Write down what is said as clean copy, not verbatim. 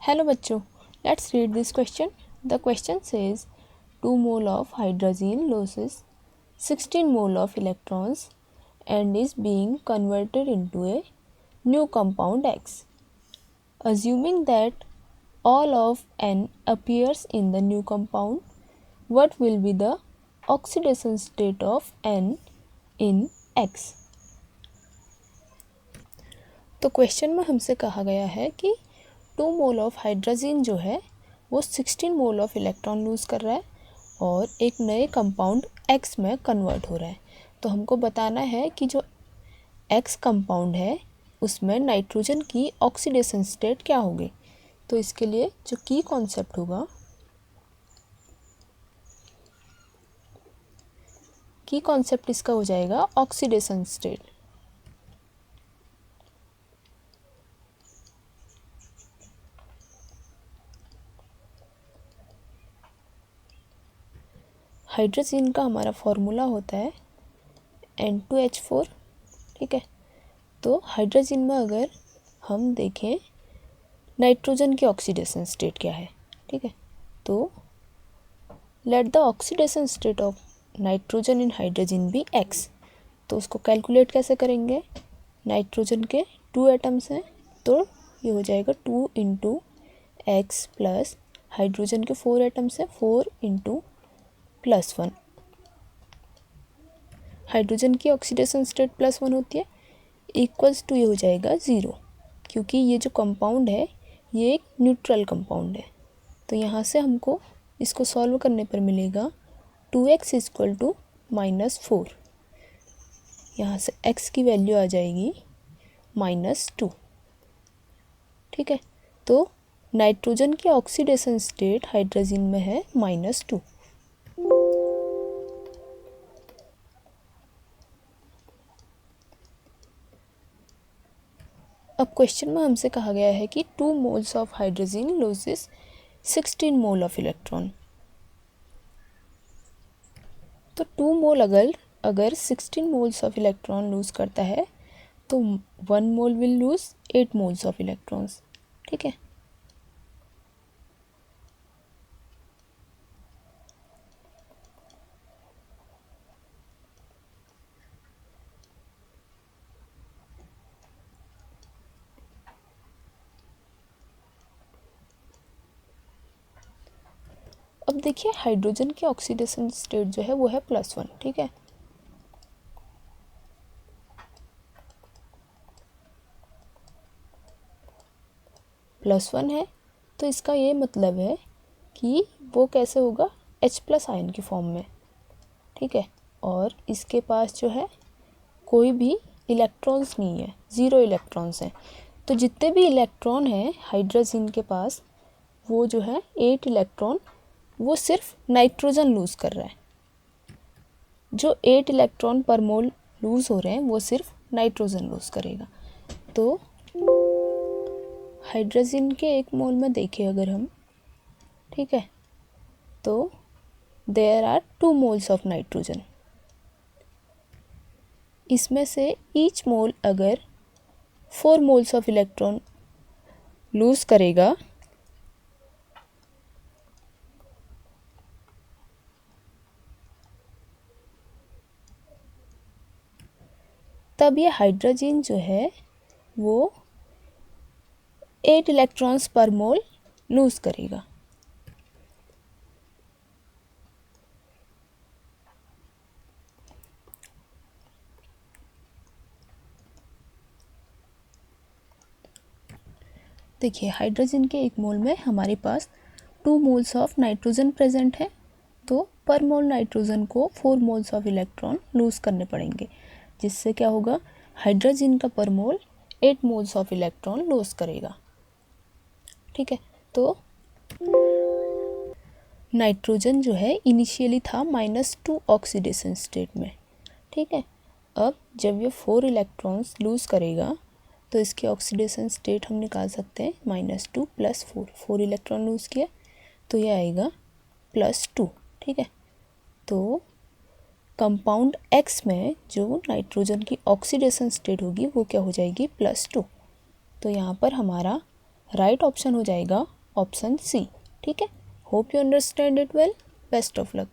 Hello बच्चों, let's read this question. The question says 2 mole of hydrazine loses 16 mole of electrons and is being converted into a new compound X. Assuming that all of N appears in the new compound, what will be the oxidation state of N in X? तो question में हमसे कहा गया है कि 2 mole of hydrogen जो है वो 16 मोल ऑफ इलेक्ट्रॉन लूज़ कर रहा है और एक नए कंपाउंड X में कन्वर्ट हो रहा है। तो हमको बताना है कि जो X कंपाउंड है उसमें नाइट्रोजन की ऑक्सीडेशन स्टेट क्या होगी। तो इसके लिए जो की कॉन्सेप्ट होगा, की कॉन्सेप्ट इसका हो जाएगा ऑक्सीडेशन स्टेट। हाइड्रोजन का हमारा फॉर्मूला होता है N2H4, ठीक है। तो हाइड्रोजन में अगर हम देखें नाइट्रोजन की ऑक्सीडेशन स्टेट क्या है, ठीक है। तो let the oxidation state of nitrogen in hydrogen B X। तो उसको कैलकुलेट कैसे करेंगे, नाइट्रोजन के 2 एटम्स हैं तो ये हो जाएगा 2 इंटू एक्स प्लस हाइड्रोजन के 4 एटम्स हैं 4 इंटू +1। हाइड्रोजन की ऑक्सीडेशन स्टेट +1 होती है, इक्वल्स टू ये हो जाएगा 0, क्योंकि ये जो कंपाउंड है ये एक न्यूट्रल कंपाउंड है। तो यहाँ से हमको इसको सॉल्व करने पर मिलेगा 2x इक्वल टू -4। यहाँ से x की वैल्यू आ जाएगी -2, ठीक है। तो नाइट्रोजन की ऑक्सीडेशन स्टेट हाइड्रोजन में है -2। अब क्वेश्चन में हमसे कहा गया है कि 2 moles of hydrogen loses 16 mole of electron. तो 2 मोल अगर 16 मोल्स ऑफ इलेक्ट्रॉन लूज़ करता है तो 1 mole will lose 8 moles of electrons, ठीक है। अब देखिए हाइड्रोजन की ऑक्सीडेशन स्टेट जो है वो है +1, ठीक है। +1 है तो इसका ये मतलब है कि वो कैसे होगा, H+ आयन की फॉर्म में, ठीक है। और इसके पास जो है कोई भी इलेक्ट्रॉन्स नहीं है, 0 इलेक्ट्रॉन्स हैं। तो जितने भी इलेक्ट्रॉन हैं हाइड्रोजन के पास वो जो है 8 इलेक्ट्रॉन वो सिर्फ नाइट्रोजन लूज़ कर रहा है। जो 8 इलेक्ट्रॉन पर मोल लूज़ हो रहे हैं वो सिर्फ नाइट्रोजन लूज़ करेगा। तो हाइड्रोजन के 1 मोल में देखिए अगर हम, ठीक है, तो there are 2 moles of nitrogen. इसमें से ईच मोल अगर 4 मोल्स ऑफ इलेक्ट्रॉन लूज़ करेगा तब ये हाइड्रोजन जो है वो 8 इलेक्ट्रॉन्स पर मोल लूज़ करेगा। देखिए हाइड्रोजन के 1 मोल में हमारे पास 2 मोल्स ऑफ नाइट्रोजन प्रेजेंट है, तो पर मोल नाइट्रोजन को 4 मोल्स ऑफ इलेक्ट्रॉन लूज़ करने पड़ेंगे, जिससे क्या होगा, हाइड्रोजन का पर मोल 8 मोल्स ऑफ इलेक्ट्रॉन लूज़ करेगा, ठीक है। तो नाइट्रोजन जो है इनिशियली था -2 ऑक्सीडेशन स्टेट में, ठीक है। अब जब ये 4 इलेक्ट्रॉन्स लूज़ करेगा तो इसकी ऑक्सीडेशन स्टेट हम निकाल सकते हैं -2 + 4। 4 इलेक्ट्रॉन लूज़ किया तो ये आएगा +2, ठीक है। तो कंपाउंड X में जो नाइट्रोजन की ऑक्सीडेशन स्टेट होगी वो क्या हो जाएगी, +2। तो यहाँ पर हमारा राइट ऑप्शन हो जाएगा ऑप्शन सी। ठीक है, hope you understand it well, best of luck.